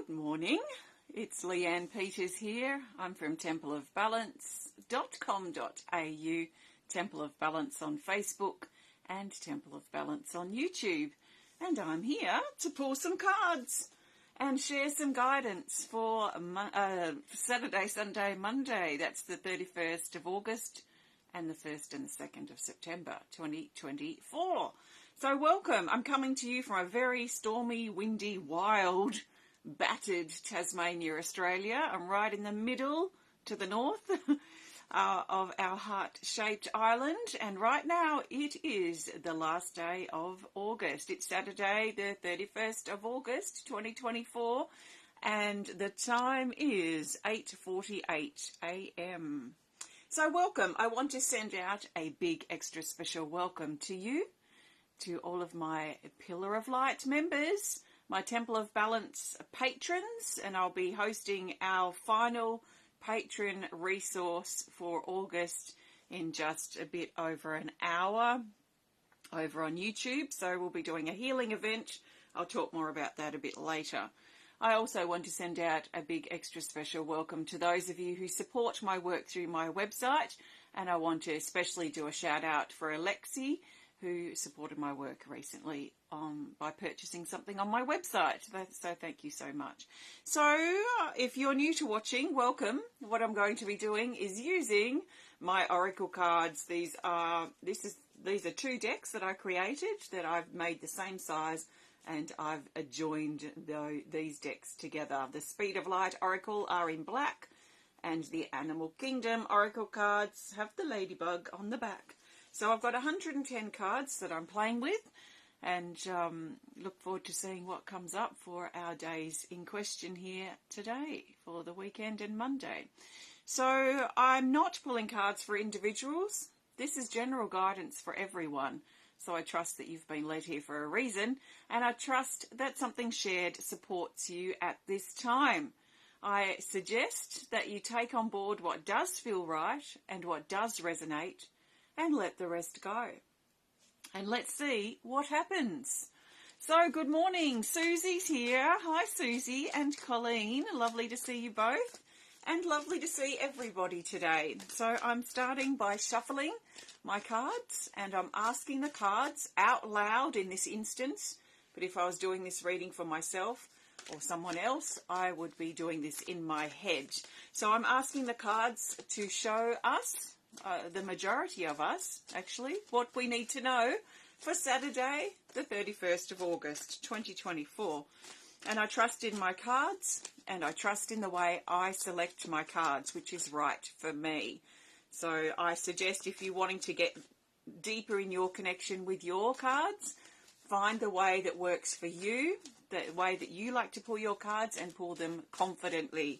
Good morning, it's Leanne Peters here. I'm from templeofbalance.com.au, Temple of Balance on Facebook and Temple of Balance on YouTube. And I'm here to pull some cards and share some guidance for Saturday, Sunday, Monday. That's the 31st of August and the 1st and the 2nd of September 2024. So welcome. I'm coming to you from a very stormy, windy, wild, battered Tasmania, Australia. I'm right in the middle to the north of our heart-shaped island, and right now it is the last day of August. It's Saturday the 31st of August 2024, and the time is 8:48 a.m. So welcome. I want to send out a big extra special welcome to you, to all of my Pillar of Light members, my Temple of Balance patrons, and I'll be hosting our final patron resource for August in just a bit over an hour over on YouTube. So we'll be doing a healing event. I'll talk more about that a bit later. I also want to send out a big extra special welcome to those of you who support my work through my website, and I want to especially do a shout out for Alexi, who supported my work recently by purchasing something on my website. So thank you so much. So if you're new to watching, welcome. What I'm going to be doing is using my oracle cards. These are two decks that I created that I've made the same size, and I've joined these decks together. The Speed of Light Oracle are in black, and the Animal Kingdom Oracle cards have the ladybug on the back. So I've got 110 cards that I'm playing with, and look forward to seeing what comes up for our days in question here today for the weekend and Monday. So I'm not pulling cards for individuals. This is general guidance for everyone. So I trust that you've been led here for a reason, and I trust that something shared supports you at this time. I suggest that you take on board what does feel right and what does resonate, and let the rest go. And let's see what happens. So good morning, Susie's here. Hi Susie and Colleen, lovely to see you both, and lovely to see everybody today. So I'm starting by shuffling my cards, and I'm asking the cards out loud in this instance, but if I was doing this reading for myself or someone else, I would be doing this in my head. So I'm asking the cards to show us, the majority of us actually, what we need to know for Saturday the 31st of August 2024. And I trust in my cards, and I trust in the way I select my cards, which is right for me. So I suggest, if you're wanting to get deeper in your connection with your cards, find the way that works for you, the way that you like to pull your cards, and pull them confidently.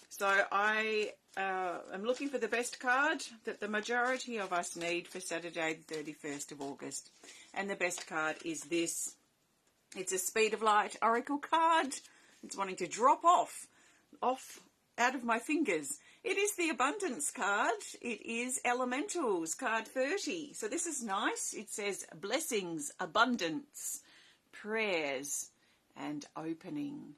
So I am looking for the best card that the majority of us need for Saturday the 31st of August. And the best card is this. It's a Speed of Light Oracle card. It's wanting to drop off out of my fingers. It is the Abundance card. It is Elementals, card 30. So this is nice. It says blessings, abundance, prayers, and opening.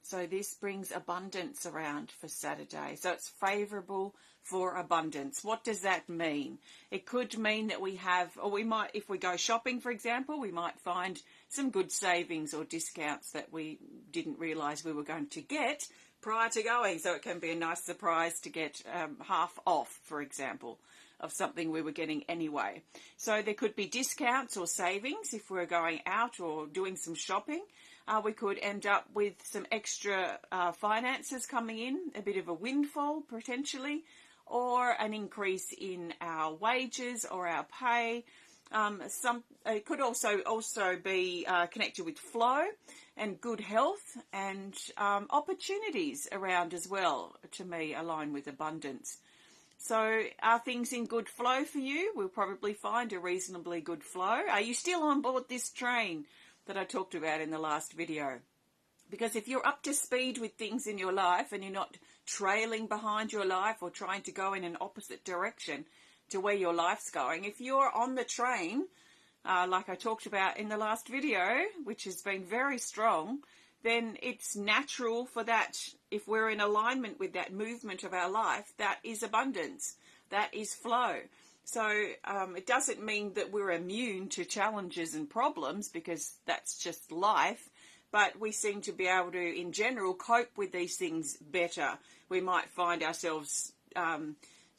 So this brings abundance around for Saturday. So it's favourable for abundance. What does that mean? It could mean that we have, or we might, if we go shopping, for example, we might find some good savings or discounts that we didn't realise we were going to get prior to going. So it can be a nice surprise to get half off, for example, of something we were getting anyway. So there could be discounts or savings if we're going out or doing some shopping. We could end up with some extra finances coming in, a bit of a windfall potentially, or an increase in our wages or our pay. It could also be connected with flow and good health, and opportunities around as well, to me, align with abundance. So are things in good flow for you? We'll probably find a reasonably good flow. Are you still on board this train that I talked about in the last video? Because if you're up to speed with things in your life and you're not trailing behind your life or trying to go in an opposite direction to where your life's going, if you're on the train, like I talked about in the last video, which has been very strong, then it's natural for that, if we're in alignment with that movement of our life, that is abundance, that is flow. So it doesn't mean that we're immune to challenges and problems, because that's just life, but we seem to be able to, in general, cope with these things better. We might find ourselves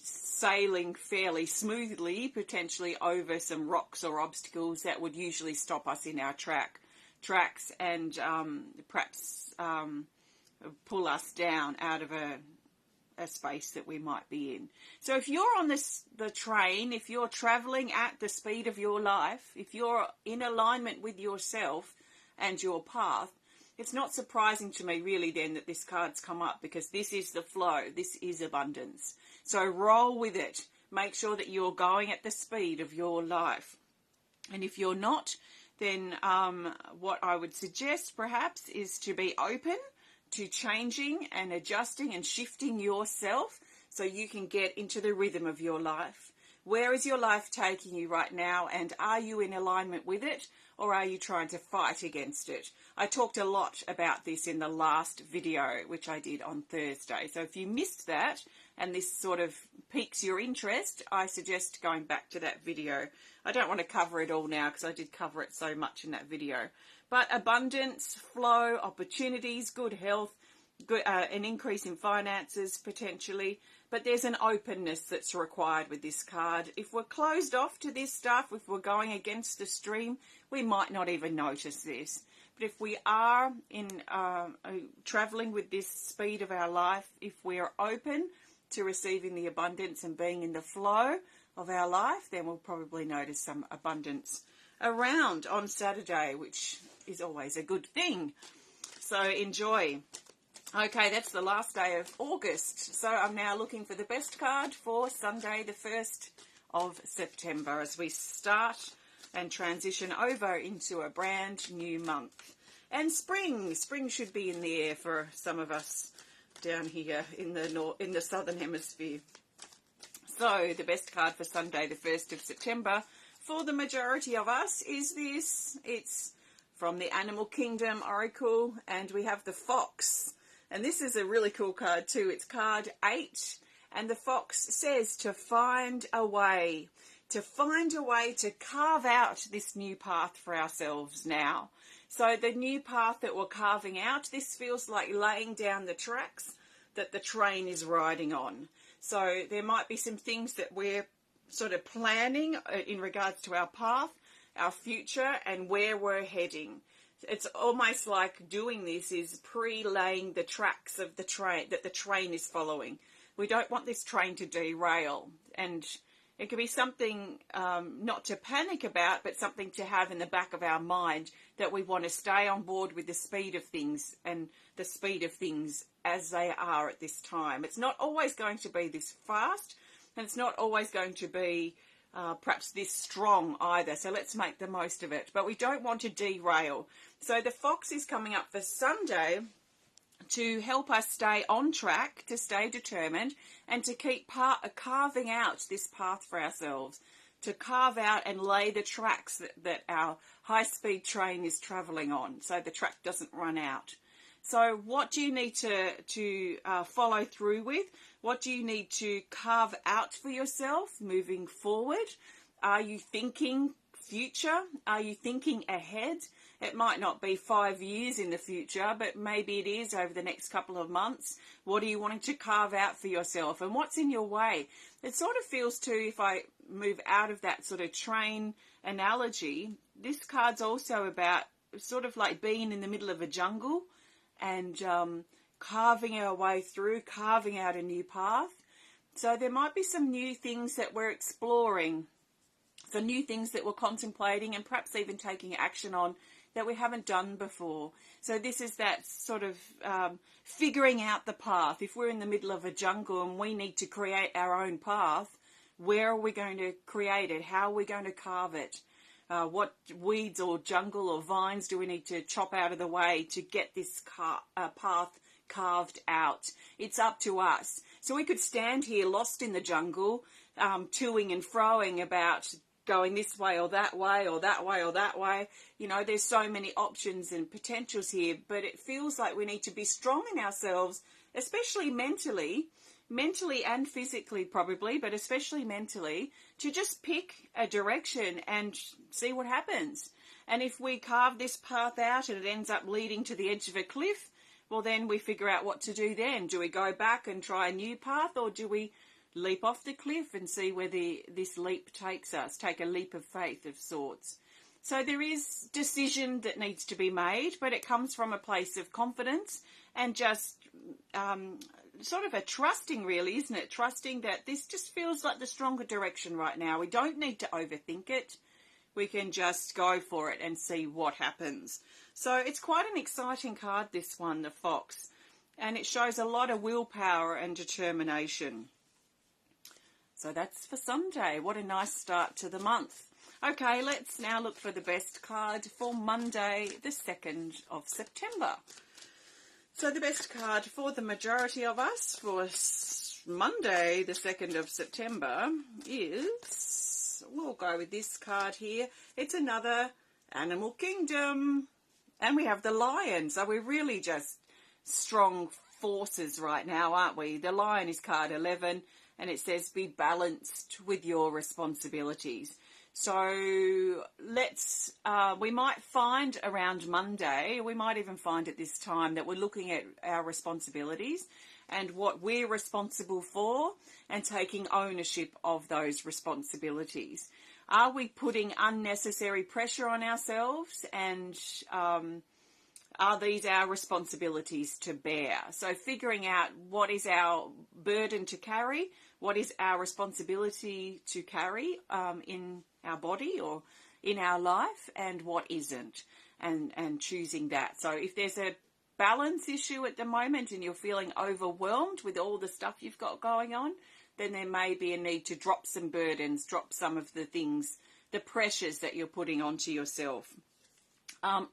sailing fairly smoothly, potentially over some rocks or obstacles that would usually stop us in our tracks and perhaps pull us down out of a space that we might be in. So if you're on the train, if you're traveling at the speed of your life, if you're in alignment with yourself and your path, it's not surprising to me really then that this card's come up, because this is the flow, this is abundance. So roll with it. Make sure that you're going at the speed of your life. And if you're not, then what I would suggest perhaps is to be open to changing and adjusting and shifting yourself so you can get into the rhythm of your life. Where is your life taking you right now, and are you in alignment with it, or are you trying to fight against it? I talked a lot about this in the last video, which I did on Thursday. So if you missed that and this sort of piques your interest, I suggest going back to that video. I don't want to cover it all now because I did cover it so much in that video. But abundance, flow, opportunities, good health, an increase in finances potentially, but there's an openness that's required with this card. If we're closed off to this stuff, if we're going against the stream, we might not even notice this. But if we are in traveling with this speed of our life, if we're open to receiving the abundance and being in the flow of our life, then we'll probably notice some abundance around on Saturday, which is always a good thing. So enjoy. Okay, that's the last day of August. So I'm now looking for the best card for Sunday, the 1st of September, as we start and transition over into a brand new month. And spring should be in the air for some of us down here in the southern hemisphere. So the best card for Sunday, the 1st of September, for the majority of us is this. It's from the Animal Kingdom Oracle, and we have the fox. And this is a really cool card too. It's card 8, and the fox says to find a way to carve out this new path for ourselves now. So the new path that we're carving out, this feels like laying down the tracks that the train is riding on. So there might be some things that we're sort of planning in regards to our path, our future, and where we're heading. It's almost like doing this is pre-laying the tracks of the train that the train is following. We don't want this train to derail, and it could be something not to panic about, but something to have in the back of our mind, that we want to stay on board with the speed of things and the speed of things as they are at this time. It's not always going to be this fast, and it's not always going to be perhaps this strong either. So let's make the most of it. But we don't want to derail. So the fox is coming up for Sunday to help us stay on track, to stay determined, and to keep carving out this path for ourselves, to carve out and lay the tracks that our high-speed train is travelling on, so the track doesn't run out. So what do you need to follow through with? What do you need to carve out for yourself moving forward? Are you thinking future? Are you thinking ahead? It might not be 5 years in the future, but maybe it is over the next couple of months. What are you wanting to carve out for yourself, and what's in your way? It sort of feels too, if I move out of that sort of train analogy, this card's also about sort of like being in the middle of a jungle and carving our way through, carving out a new path. So there might be some new things that we're exploring, some new things that we're contemplating, and perhaps even taking action on that we haven't done before. So this is that sort of figuring out the path. If we're in the middle of a jungle and we need to create our own path, where are we going to create it? How are we going to carve it? What weeds or jungle or vines do we need to chop out of the way to get this path carved out? It's up to us. So we could stand here lost in the jungle, toing and froing about going this way or that way or that way or that way. You know, there's so many options and potentials here, but it feels like we need to be strong in ourselves, especially mentally and physically probably, but especially mentally, to just pick a direction and see what happens. And if we carve this path out and it ends up leading to the edge of a cliff, well, then we figure out what to do then. Do we go back and try a new path, or do we leap off the cliff and see where this leap takes us, take a leap of faith of sorts? So there is decision that needs to be made, but it comes from a place of confidence and just sort of a trusting, really, isn't it? Trusting that this just feels like the stronger direction right now. We don't need to overthink it. We can just go for it and see what happens. So it's quite an exciting card, this one, the Fox. And it shows a lot of willpower and determination. So that's for Sunday. What a nice start to the month. Okay, let's now look for the best card for Monday, the 2nd of September. So the best card for the majority of us for Monday, the 2nd of September is, we'll go with this card here. It's another Animal Kingdom. And we have the Lion. So we're really just strong forces right now, aren't we? The Lion is card 11, and it says be balanced with your responsibilities. So we might find around Monday, we might even find at this time, that we're looking at our responsibilities and what we're responsible for and taking ownership of those responsibilities. Are we putting unnecessary pressure on ourselves, and are these our responsibilities to bear? So figuring out what is our burden to carry, what is our responsibility to carry in our body or in our life, and what isn't, and choosing that. So if there's a balance issue at the moment and you're feeling overwhelmed with all the stuff you've got going on, then there may be a need to drop some burdens, drop some of the things, the pressures that you're putting onto yourself.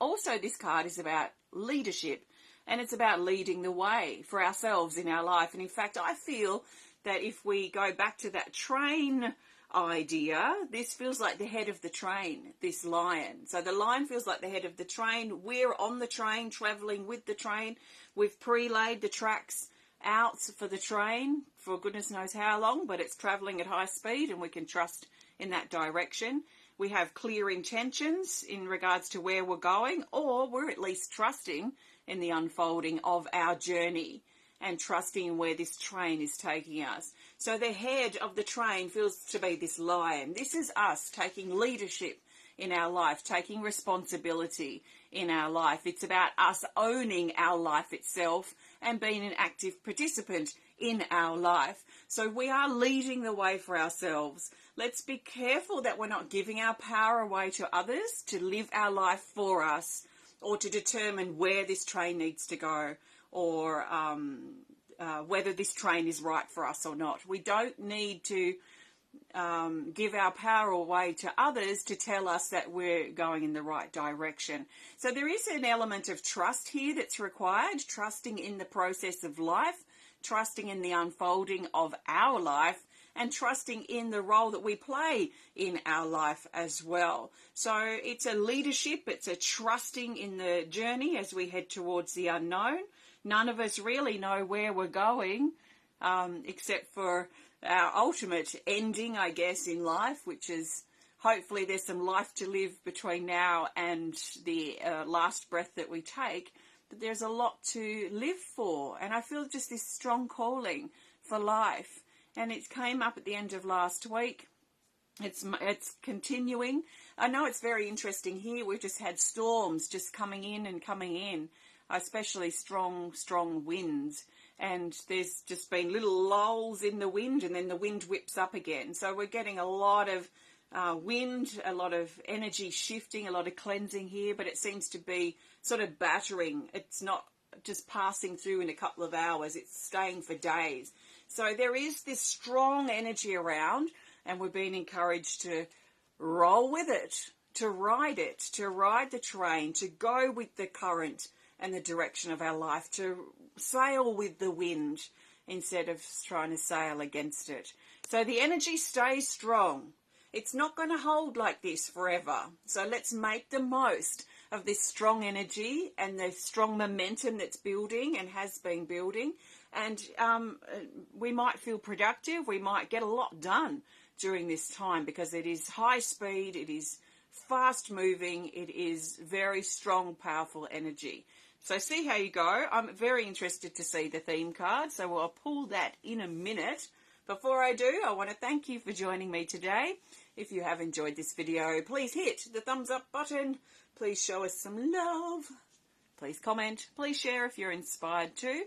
Also, this card is about leadership, and it's about leading the way for ourselves in our life. And in fact, I feel that if we go back to that train idea, this feels like the head of the train, this lion. So the lion feels like the head of the train. We're on the train, travelling with the train. We've pre-laid the tracks out for the train for goodness knows how long, but it's travelling at high speed and we can trust in that direction. We have clear intentions in regards to where we're going, or we're at least trusting in the unfolding of our journey and trusting in where this train is taking us. So the head of the train feels to be this lion. This is us taking leadership in our life, taking responsibility in our life. It's about us owning our life itself and being an active participant in our life. So we are leading the way for ourselves. Let's be careful that we're not giving our power away to others to live our life for us, or to determine where this train needs to go, or whether this train is right for us or not. We don't need to give our power away to others to tell us that we're going in the right direction. So there is an element of trust here that's required, trusting in the process of life, trusting in the unfolding of our life, and trusting in the role that we play in our life as well. So it's a leadership, it's a trusting in the journey as we head towards the unknown. None of us really know where we're going, except for our ultimate ending, I guess, in life, which is hopefully there's some life to live between now and the last breath that we take. But there's a lot to live for, and I feel just this strong calling for life. And it came up at the end of last week. It's continuing. I know it's very interesting here. We've just had storms just coming in, especially strong winds. And there's just been little lulls in the wind, and then the wind whips up again. So we're getting a lot of wind, a lot of energy shifting, a lot of cleansing here, but it seems to be sort of battering. It's not just passing through in a couple of hours. It's staying for days. So there is this strong energy around, and we're being encouraged to roll with it, to ride the train, to go with the current and the direction of our life, to sail with the wind instead of trying to sail against it. So the energy stays strong. It's not going to hold like this forever. So let's make the most of this strong energy and the strong momentum that's building and has been building. And we might feel productive. We might get a lot done during this time because it is high speed. It is fast moving. It is very strong, powerful energy. So see how you go. I'm very interested to see the theme card. So I'll pull that in a minute. Before I do, I want to thank you for joining me today. If you have enjoyed this video, please hit the thumbs up button. Please show us some love. Please comment. Please share if you're inspired to.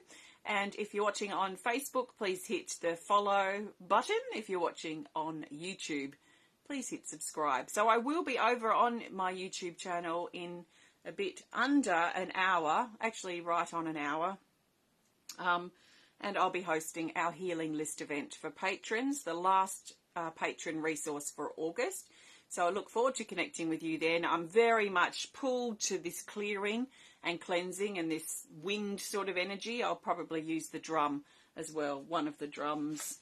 And if you're watching on Facebook, please hit the follow button. If you're watching on YouTube, please hit subscribe. So I will be over on my YouTube channel in a bit under an hour, actually right on an hour. And I'll be hosting our Healing List event for patrons, the last patron resource for August. So I look forward to connecting with you then. I'm very much pulled to this clearing and cleansing and this wind sort of energy. I'll probably use the drum as well, one of the drums.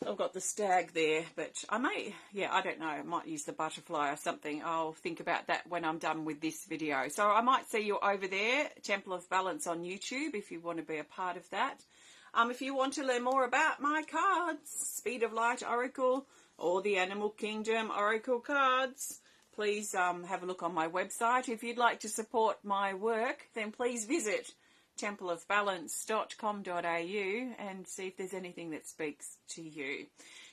I've got the stag there, but I may, I don't know, I might use the butterfly or something. I'll think about that when I'm done with this video. So I might see you over there, Temple of Balance on YouTube, if you want to be a part of that. If you want to learn more about my cards, Speed of Light Oracle or the Animal Kingdom Oracle cards, please have a look on my website. If you'd like to support my work, then please visit templeofbalance.com.au and see if there's anything that speaks to you.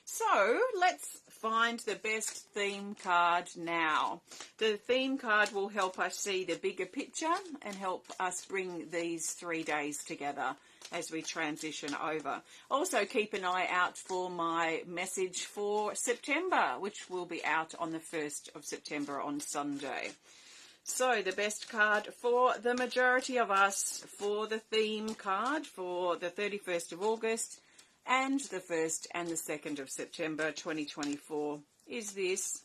So let's find the best theme card now. The theme card will help us see the bigger picture and help us bring these 3 days together as we transition over. Also keep an eye out for my message for September, which will be out on the 1st of September on Sunday. So the best card for the majority of us for the theme card for the 31st of August and the 1st and the 2nd of September 2024 is this.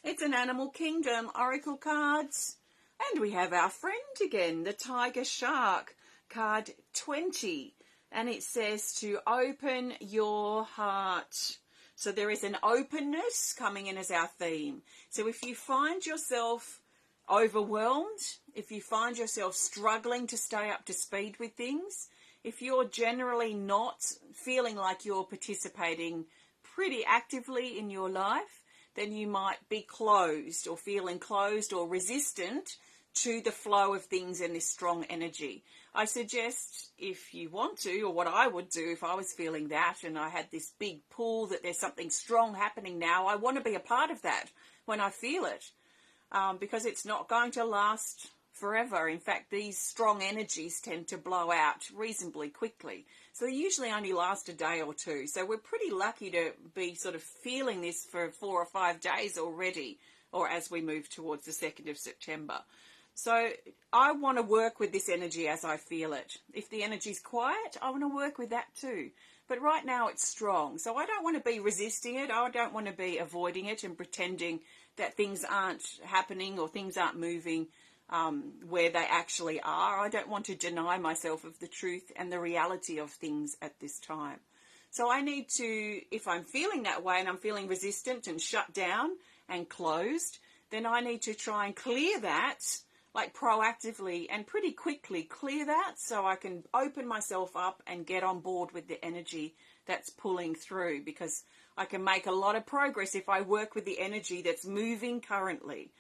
It's an Animal Kingdom Oracle cards. And we have our friend again, the Tiger Shark, card 20. And it says to open your heart. So there is an openness coming in as our theme. So if you find yourself overwhelmed, if you find yourself struggling to stay up to speed with things, if you're generally not feeling like you're participating pretty actively in your life, then you might be closed or feeling closed or resistant to the flow of things and this strong energy. I suggest if you want to, or what I would do if I was feeling that and I had this big pull that there's something strong happening now, I want to be a part of that when I feel it. Because it's not going to last forever. In fact, these strong energies tend to blow out reasonably quickly. So they usually only last a day or two. So we're pretty lucky to be sort of feeling this for 4 or 5 days already, or as we move towards the 2nd of September. So I want to work with this energy as I feel it. If the energy's quiet, I want to work with that too. But right now it's strong. So I don't want to be resisting it. I don't want to be avoiding it and pretending that things aren't happening or things aren't moving where they actually are. I don't want to deny myself of the truth and the reality of things at this time. So I need to, if I'm feeling that way and I'm feeling resistant and shut down and closed, then I need to try and clear that, like proactively and pretty quickly clear that so I can open myself up and get on board with the energy that's pulling through, because I can make a lot of progress if I work with the energy that's moving currently.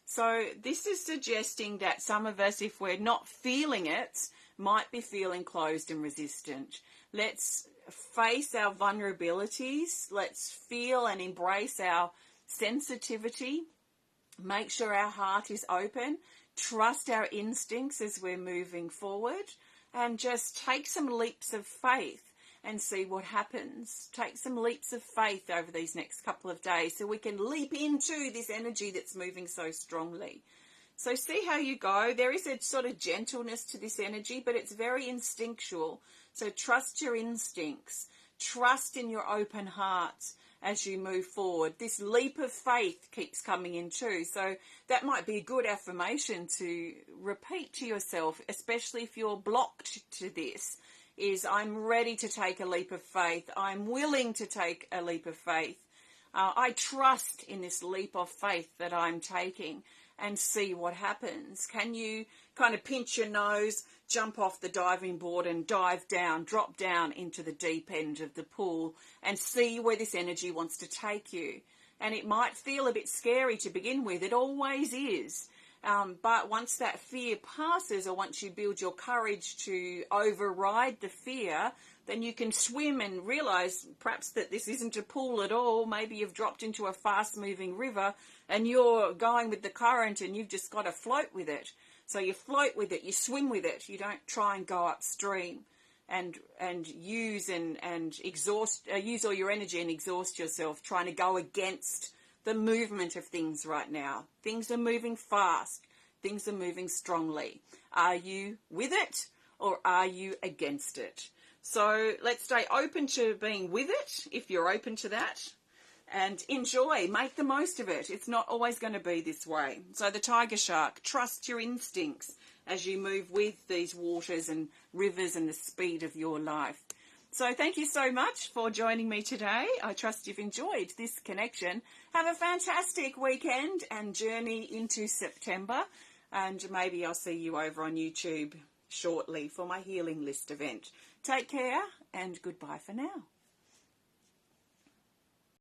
So this is suggesting that some of us, if we're not feeling it, might be feeling closed and resistant. Let's face our vulnerabilities. Let's feel and embrace our sensitivity. Make sure our heart is open. Trust our instincts as we're moving forward. And just take some leaps of faith and see what happens. Take some leaps of faith over these next couple of days so we can leap into this energy that's moving so strongly. So see how you go. There is a sort of gentleness to this energy, but it's very instinctual. So trust your instincts. Trust in your open heart as you move forward. This leap of faith keeps coming in too. So that might be a good affirmation to repeat to yourself, especially if you're blocked to this, is I'm ready to take a leap of faith. I'm willing to take a leap of faith. I trust in this leap of faith that I'm taking and see what happens. Can you kind of pinch your nose, jump off the diving board and dive down, drop down into the deep end of the pool and see where this energy wants to take you? And it might feel a bit scary to begin with. It always is. But once that fear passes, or once you build your courage to override the fear, then you can swim and realize perhaps that this isn't a pool at all. Maybe you've dropped into a fast-moving river and you're going with the current and you've just got to float with it. So you float with it, you swim with it. You don't try and go upstream and use use all your energy and exhaust yourself trying to go against the movement of things right now. Things are moving fast. Things are moving strongly. Are you with it or are you against it? So let's stay open to being with it, if you're open to that, and enjoy, make the most of it. It's not always going to be this way. So the tiger shark, trust your instincts as you move with these waters and rivers and the speed of your life. So thank you so much for joining me today. I trust you've enjoyed this connection. Have a fantastic weekend and journey into September. And maybe I'll see you over on YouTube shortly for my Healing List event. Take care and goodbye for now.